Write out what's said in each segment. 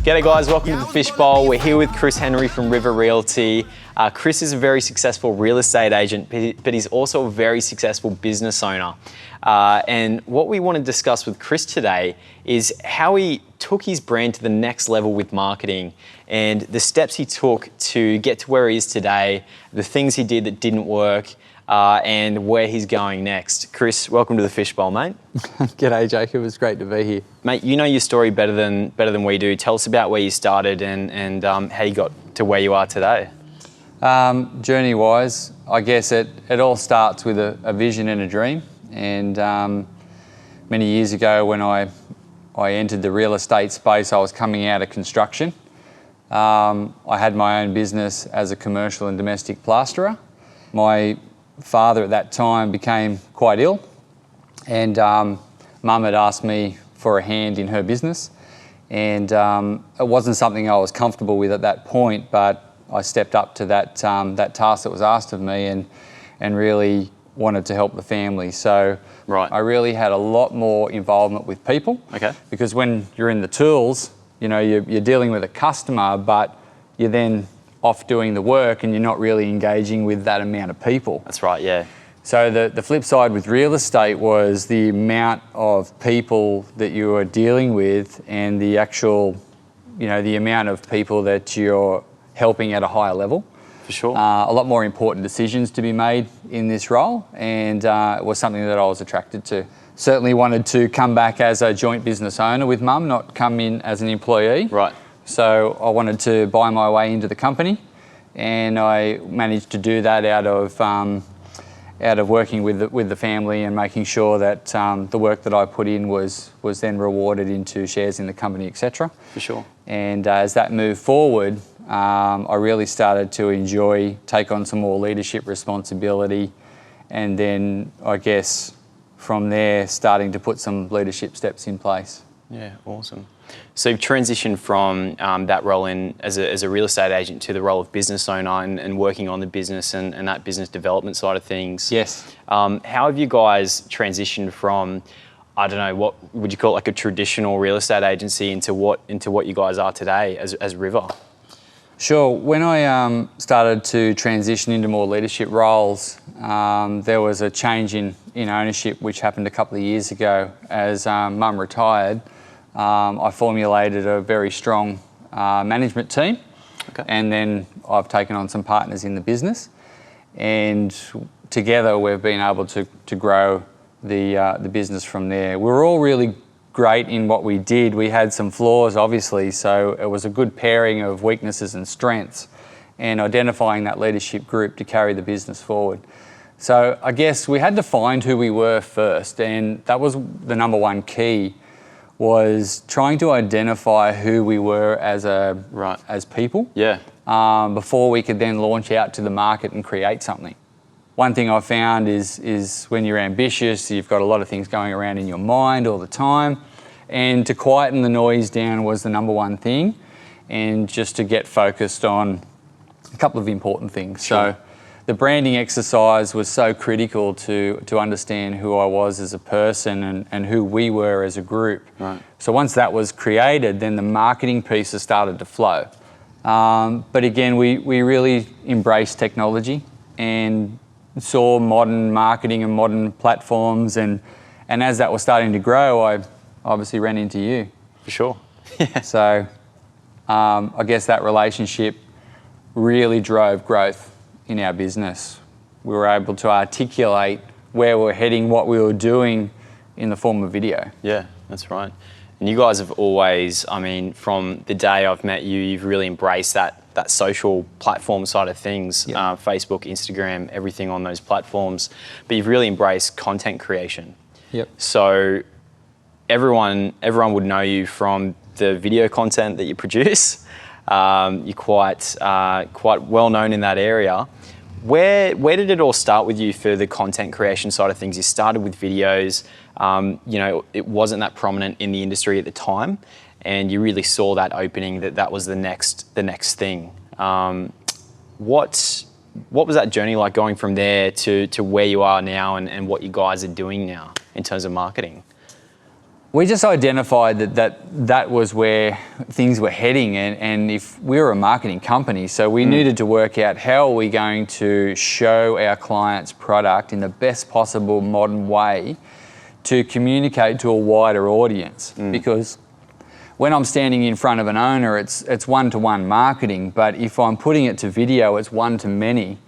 G'day guys, welcome to the Fishbowl. We're here with Chris Henry from River Realty. Chris is a very successful real estate agent, but he's also a very successful business owner. And what we want to discuss with Chris today is how he took his brand to the next level with marketing and the steps he took to get to where he is today, the things he did that didn't work, and where he's going next. Chris, welcome to the Fishbowl, mate. G'day, Jacob. It's great to be here. Mate, you know your story better than we do. Tell us about where you started and how you got to where you are today. Journey-wise, I guess it all starts with a vision and a dream. And many years ago when I entered the real estate space, I was coming out of construction. I had my own business as a commercial and domestic plasterer. My father at that time became quite ill, and Mum had asked me for a hand in her business, and it wasn't something I was comfortable with at that point, but I stepped up to that task that was asked of me and really wanted to help the family. So right. I really had a lot more involvement with people. Okay. Because when you're in the tools, you know, you're dealing with a customer, but you're then off doing the work and you're not really engaging with that amount of people. That's right, yeah. So the flip side with real estate was the amount of people that you are dealing with and the actual, you know, the amount of people that you're helping at a higher level. For sure. A lot more important decisions to be made in this role, and it was something that I was attracted to. Certainly wanted to come back as a joint business owner with Mum, not come in as an employee. Right. So I wanted to buy my way into the company, and I managed to do that out of working with the family and making sure that the work that I put in was then rewarded into shares in the company, etc. For sure. And as that moved forward, I really started to take on some more leadership responsibility, and then I guess from there starting to put some leadership steps in place. Yeah, awesome. So you've transitioned from that role as a real estate agent to the role of business owner and working on the business and that business development side of things. Yes. How have you guys transitioned from, I don't know, what would you call it, like a traditional real estate agency into what you guys are today as River? Sure. When I started to transition into more leadership roles, there was a change in ownership which happened a couple of years ago. As Mum retired, I formulated a very strong management team. Okay. And then I've taken on some partners in the business, and together we've been able to grow the business from there. We're all really great in what we did. We had some flaws, obviously, so it was a good pairing of weaknesses and strengths and identifying that leadership group to carry the business forward. So I guess we had to find who we were first, and that was the number one key, was trying to identify who we were as people. Yeah. Before we could then launch out to the market and create something. One thing I found is when you're ambitious, you've got a lot of things going around in your mind all the time, and to quieten the noise down was the number one thing, and just to get focused on a couple of important things. Sure. So the branding exercise was so critical to understand who I was as a person and who we were as a group. Right. So once that was created, then the marketing pieces started to flow. But again, we really embraced technology and saw modern marketing and modern platforms, and as that was starting to grow, I obviously ran into you. For sure. So I guess that relationship really drove growth in our business. We were able to articulate where we're heading, what we were doing in the form of video. Yeah, that's right. And you guys have always, I mean, from the day I've met you, you've really embraced that social platform side of things, Yep. Facebook, Instagram, everything on those platforms. But you've really embraced content creation. Yep. So everyone would know you from the video content that you produce. You're quite well known in that area. Where did it all start with you for the content creation side of things? You started with videos. You know, it wasn't that prominent in the industry at the time, and you really saw that opening, that was the next thing. What was that journey like, going from there to where you are now and what you guys are doing now in terms of marketing? We just identified that was where things were heading, and if we were a marketing company, so we needed to work out how are we going to show our clients' product in the best possible modern way to communicate to a wider audience. Because when I'm standing in front of an owner, it's one-to-one marketing, but if I'm putting it to video, it's one-to-many,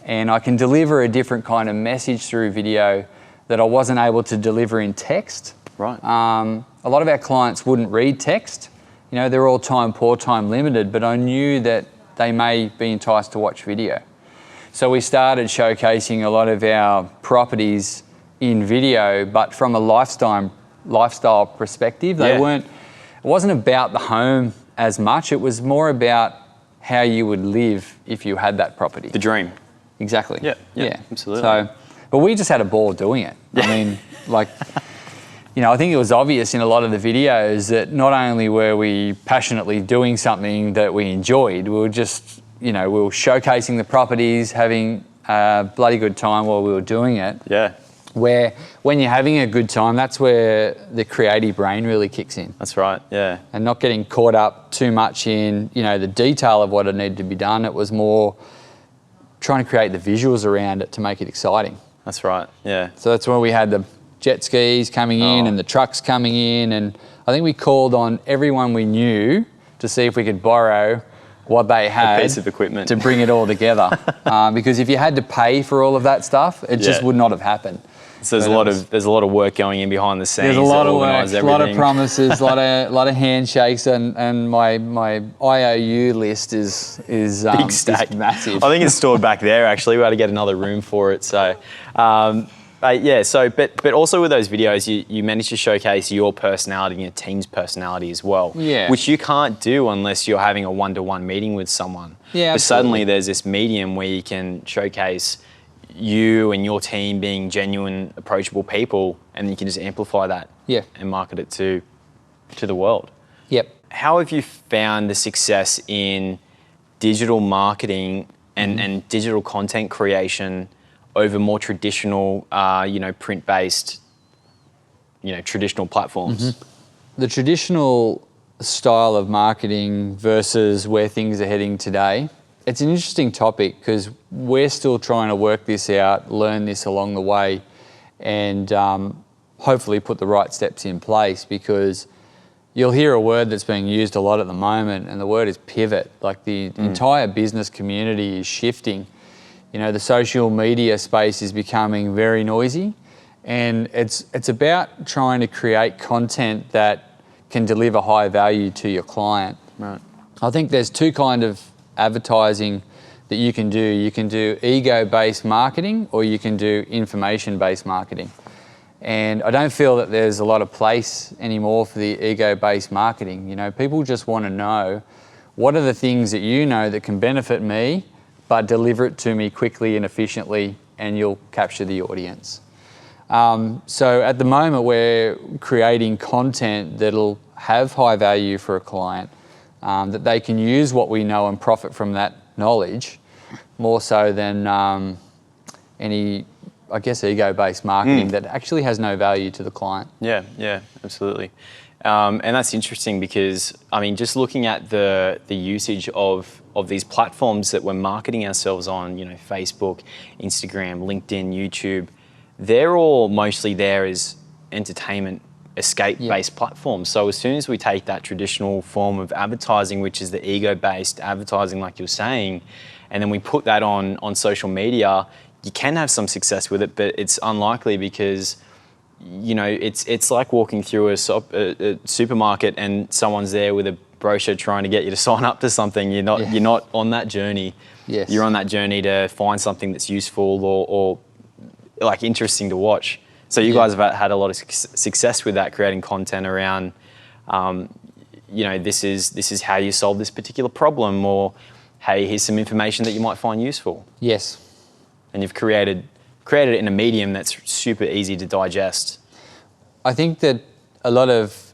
and I can deliver a different kind of message through video that I wasn't able to deliver in text. Right. A lot of our clients wouldn't read text. You know, they're all poor time limited, but I knew that they may be enticed to watch video. So we started showcasing a lot of our properties in video, but from a lifestyle perspective. It wasn't about the home as much. It was more about how you would live if you had that property. The dream. Exactly. Yeah, absolutely. So, but we just had a ball doing it. I mean, like, you know, I think it was obvious in a lot of the videos that not only were we passionately doing something that we enjoyed, we were just, you know, we were showcasing the properties, having a bloody good time while we were doing it. Yeah. Where when you're having a good time, that's where the creative brain really kicks in. That's right, yeah. And not getting caught up too much in, you know, the detail of what it needed to be done. It was more trying to create the visuals around it to make it exciting. That's right, yeah. So that's where we had the jet skis coming in and the trucks coming in, and I think we called on everyone we knew to see if we could borrow what they had, a piece of equipment, to bring it all together. Because if you had to pay for all of that stuff, it just would not have happened. So there's a lot of work going in behind the scenes. There's a lot of work, everything. a lot of promises, a lot of handshakes, and my IOU list is big stack, is massive. I think it's stored back there. Actually, we had to get another room for it. So. But also with those videos, you manage to showcase your personality and your team's personality as well. Yeah. Which you can't do unless you're having a one-to-one meeting with someone. Yeah, but suddenly there's this medium where you can showcase you and your team being genuine, approachable people, and you can just amplify that and market it to the world. Yep. How have you found the success in digital marketing and digital content creation over more traditional, print-based, traditional platforms? The traditional style of marketing versus where things are heading today, it's an interesting topic because we're still trying to work this out, learn this along the way, and hopefully put the right steps in place, because you'll hear a word that's being used a lot at the moment, and the word is pivot. Like the entire business community is shifting. You know, the social media space is becoming very noisy, and it's about trying to create content that can deliver high value to your client. Right. I think there's two kind of advertising that you can do. You can do ego-based marketing, or you can do information-based marketing. And I don't feel that there's a lot of place anymore for the ego-based marketing. You know, people just want to know, what are the things that you know that can benefit me, but deliver it to me quickly and efficiently, and you'll capture the audience. So at the moment, we're creating content that'll have high value for a client, that they can use what we know and profit from that knowledge, more so than any, I guess, ego-based marketing that actually has no value to the client. Yeah, absolutely. And that's interesting because, I mean, just looking at the usage of these platforms that we're marketing ourselves on, you know, Facebook, Instagram, LinkedIn, YouTube, they're all mostly there as entertainment, escape-based platforms. So as soon as we take that traditional form of advertising, which is the ego-based advertising, like you're saying, and then we put that on social media, you can have some success with it, but it's unlikely because, you know, it's like walking through a supermarket and someone's there with a brochure trying to get you to sign up to something. You're not on that journey. Yes. You're on that journey to find something that's useful or like interesting to watch. So you guys have had a lot of success with that, creating content around, this is how you solve this particular problem, or hey, here's some information that you might find useful. Yes. And you've created it in a medium that's super easy to digest. I think that a lot of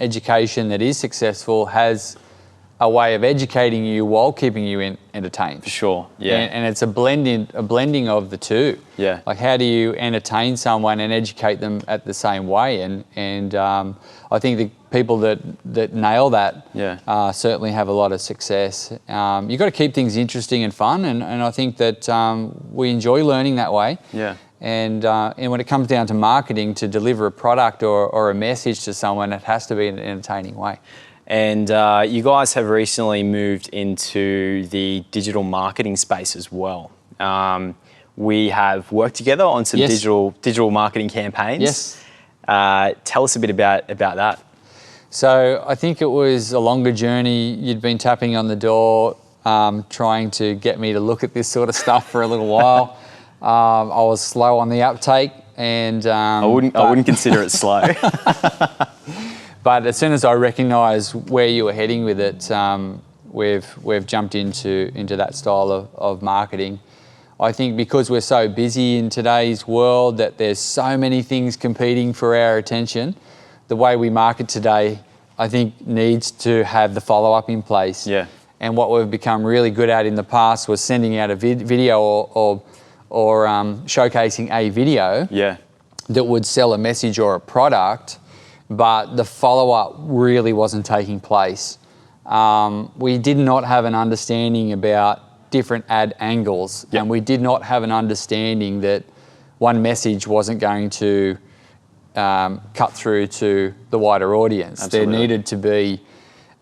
education that is successful has a way of educating you while keeping you entertained. For sure, yeah. And it's a blending of the two. Yeah. Like, how do you entertain someone and educate them at the same way? And I think the people that nail that certainly have a lot of success. You've got to keep things interesting and fun, and I think that we enjoy learning that way. Yeah. And when it comes down to marketing, to deliver a product or a message to someone, it has to be in an entertaining way. And you guys have recently moved into the digital marketing space as well. We have worked together on some digital marketing campaigns. Yes. Tell us a bit about that. So I think it was a longer journey. You'd been tapping on the door, trying to get me to look at this sort of stuff for a little while. I was slow on the uptake, and I wouldn't consider it slow. But as soon as I recognised where you were heading with it, we've jumped into that style of marketing. I think because we're so busy in today's world that there's so many things competing for our attention, the way we market today, I think, needs to have the follow-up in place. Yeah. And what we've become really good at in the past was sending out a video or showcasing a video that would sell a message or a product, but the follow-up really wasn't taking place. We did not have an understanding about different ad angles, and we did not have an understanding that one message wasn't going to cut through to the wider audience. Absolutely. There needed to be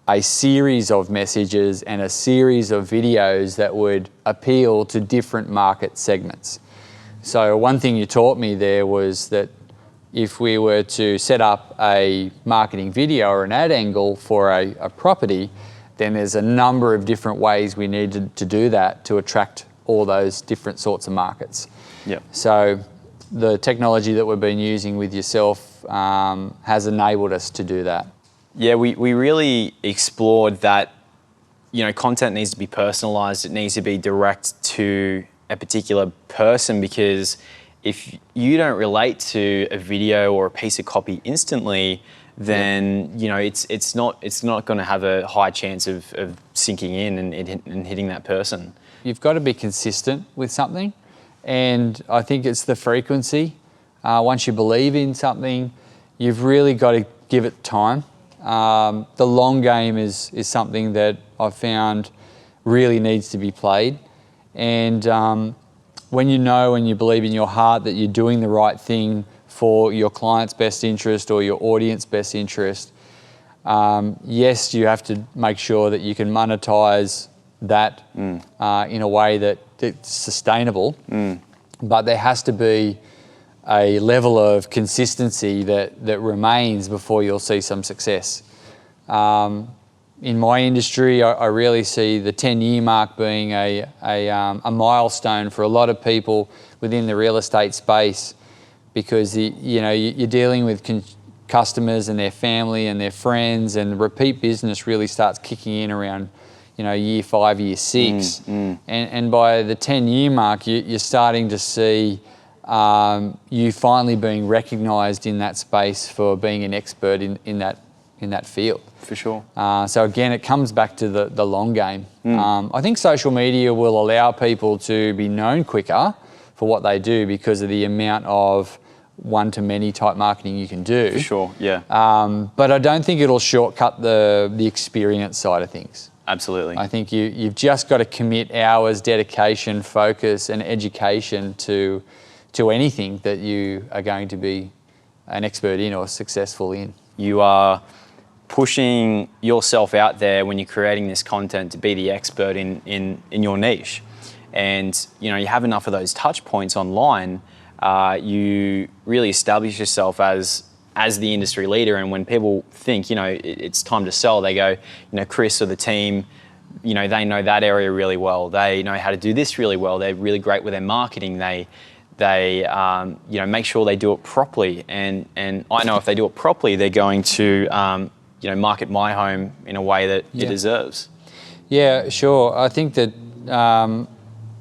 a series of messages and a series of videos that would appeal to different market segments. So one thing you taught me there was that if we were to set up a marketing video or an ad angle for a property, then there's a number of different ways we needed to do that to attract all those different sorts of markets. Yep. So the technology that we've been using with yourself has enabled us to do that. Yeah, we really explored that, content needs to be personalised. It needs to be direct to a particular person, because if you don't relate to a video or a piece of copy instantly, then it's not going to have a high chance of sinking in and hitting that person. You've got to be consistent with something, and I think it's the frequency. Once you believe in something, you've really got to give it time. The long game is something that I've found really needs to be played, and when you know and you believe in your heart that you're doing the right thing for your client's best interest or your audience best interest, yes, you have to make sure that you can monetize that in a way that's sustainable, but there has to be a level of consistency that remains before you'll see some success. In my industry, I really see the 10-year mark being a milestone for a lot of people within the real estate space, because you're dealing with customers and their family and their friends, and repeat business really starts kicking in around year 5, year 6, and by the 10-year mark, you're starting to see you finally being recognised in that space for being an expert in that field. For sure. So again, it comes back to the long game. I think social media will allow people to be known quicker for what they do because of the amount of one-to-many type marketing you can do. For sure, yeah. But I don't think it'll shortcut the experience side of things. Absolutely. I think you've just got to commit hours, dedication, focus, and education to anything that you are going to be an expert in or successful in. You are pushing yourself out there when you're creating this content to be the expert in your niche. And you have enough of those touch points online, you really establish yourself as the industry leader. And when people think, it's time to sell, they go, Chris or the team, they know that area really well. They know how to do this really well. They're really great with their marketing. They make sure they do it properly. And I know if they do it properly, they're going to, market my home in a way that it deserves. Yeah, sure. I think that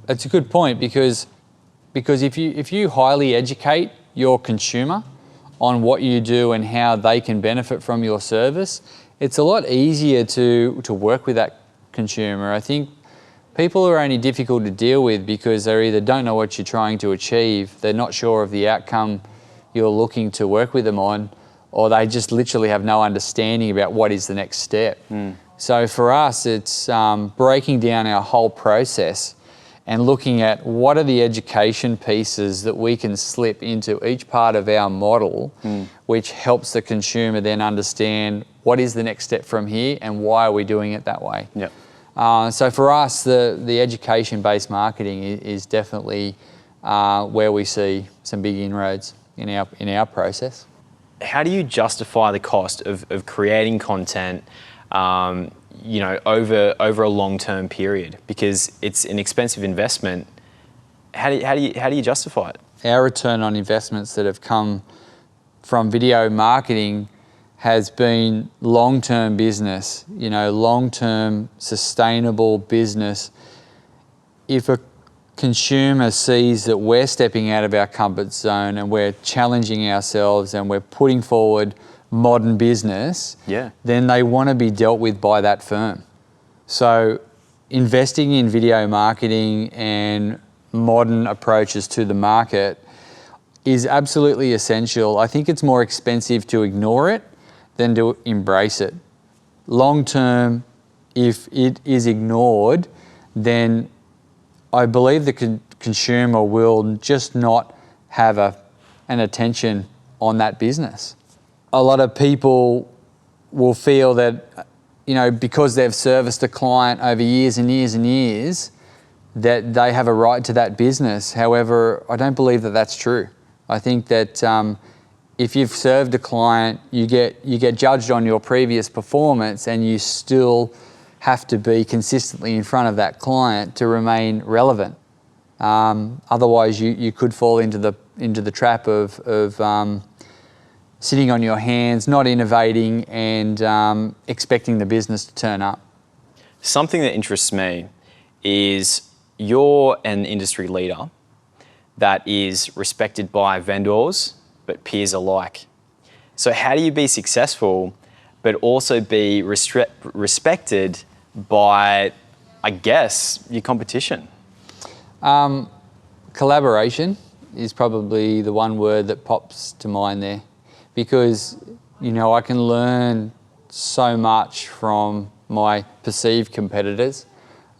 it's a good point, because if you highly educate your consumer on what you do and how they can benefit from your service, it's a lot easier to work with that consumer. I think people are only difficult to deal with because they either don't know what you're trying to achieve, they're not sure of the outcome you're looking to work with them on, or they just literally have no understanding about what is the next step. So for us, it's breaking down our whole process and looking at what are the education pieces that we can slip into each part of our model, which helps the consumer then understand what is the next step from here and why are we doing it that way. Yep. So for us, the education-based marketing is definitely where we see some big inroads in our process. How do you justify the cost of creating content, you know, over a long-term period? Because it's an expensive investment. How do you justify it? Our return on investments that have come from video marketing has been long-term business, you know, long-term sustainable business. If a consumer sees that we're stepping out of our comfort zone and we're challenging ourselves and we're putting forward modern business, then they want to be dealt with by that firm. So investing in video marketing and modern approaches to the market is absolutely essential. I think it's more expensive to ignore it than to embrace it. Long term, if it is ignored, then I believe the consumer will just not have an attention on that business. A lot of people will feel that, you know, because they've serviced a client over years and years and years, that they have a right to that business. However, I don't believe that that's true. I think that if you've served a client, you get judged on your previous performance, and you still have to be consistently in front of that client to remain relevant. Otherwise, you could fall into the trap of sitting on your hands, not innovating, and expecting the business to turn up. Something that interests me is you're an industry leader that is respected by vendors but peers alike. So how do you be successful but also be respected by, I guess, your competition? Collaboration is probably the one word that pops to mind there, because, you know, I can learn so much from my perceived competitors.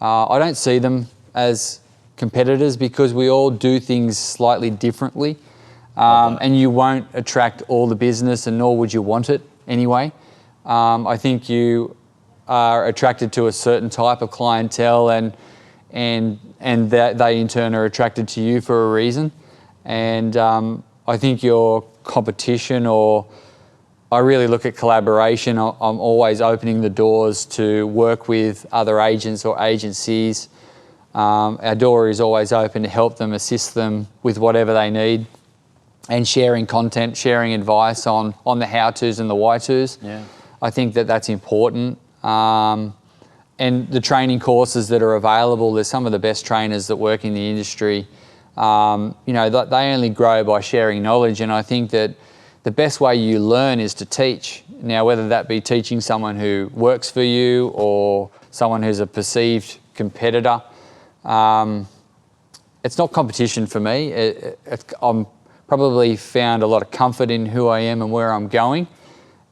I don't see them as competitors because we all do things slightly differently, and you won't attract all the business, and nor would you want it anyway. I think you are attracted to a certain type of clientele, and that they in turn are attracted to you for a reason. And I think your competition, or I really look at collaboration. I'm always opening the doors to work with other agents or agencies. Our door is always open to help them, assist them with whatever they need, and sharing content, sharing advice on the how-tos and the why-tos. Yeah. I think that that's important. And the training courses that are available, there's some of the best trainers that work in the industry. You know, they only grow by sharing knowledge, and I think that the best way you learn is to teach. Now, whether that be teaching someone who works for you or someone who's a perceived competitor, it's not competition for me. I'm probably found a lot of comfort in who I am and where I'm going.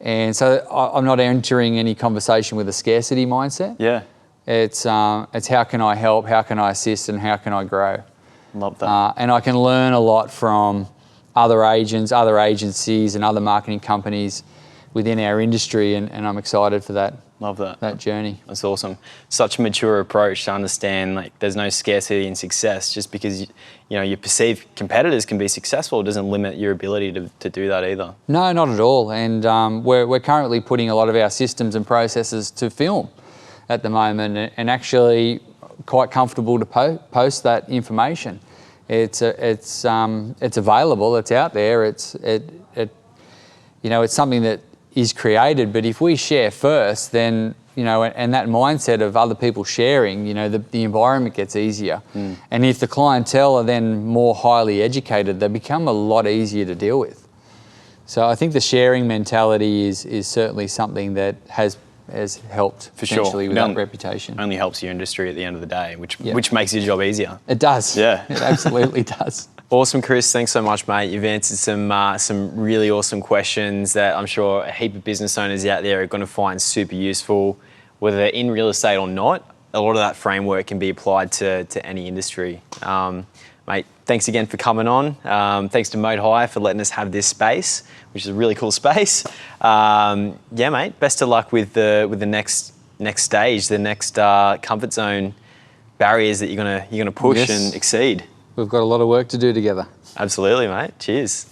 And so I'm not entering any conversation with a scarcity mindset. Yeah. It's how can I help, how can I assist, and how can I grow? Love that. And I can learn a lot from other agents, other agencies, and other marketing companies within our industry, and I'm excited for that. Love that. That journey. That's awesome. Such a mature approach to understand, like, there's no scarcity in success. Just because you know your perceived competitors can be successful doesn't limit your ability to do that either. No, not at all. And we're currently putting a lot of our systems and processes to film at the moment, and actually quite comfortable to post that information. It's available. It's out there. It's something that is created. But if we share first, then, you know, and that mindset of other people sharing, you know, the environment gets easier. And if the clientele are then more highly educated, they become a lot easier to deal with. So I think the sharing mentality is certainly something that has helped For sure. potentially with that reputation. Only helps your industry at the end of the day, which makes your job easier. It does. Yeah. It absolutely does. Awesome, Chris. Thanks so much, mate. You've answered some really awesome questions that I'm sure a heap of business owners out there are going to find super useful, whether they're in real estate or not. A lot of that framework can be applied to any industry. Mate, thanks again for coming on. Thanks to Mode Hire for letting us have this space, which is a really cool space. Yeah, mate. Best of luck with the next stage, the next comfort zone barriers that you're gonna push and exceed. We've got a lot of work to do together. Absolutely, mate. Cheers.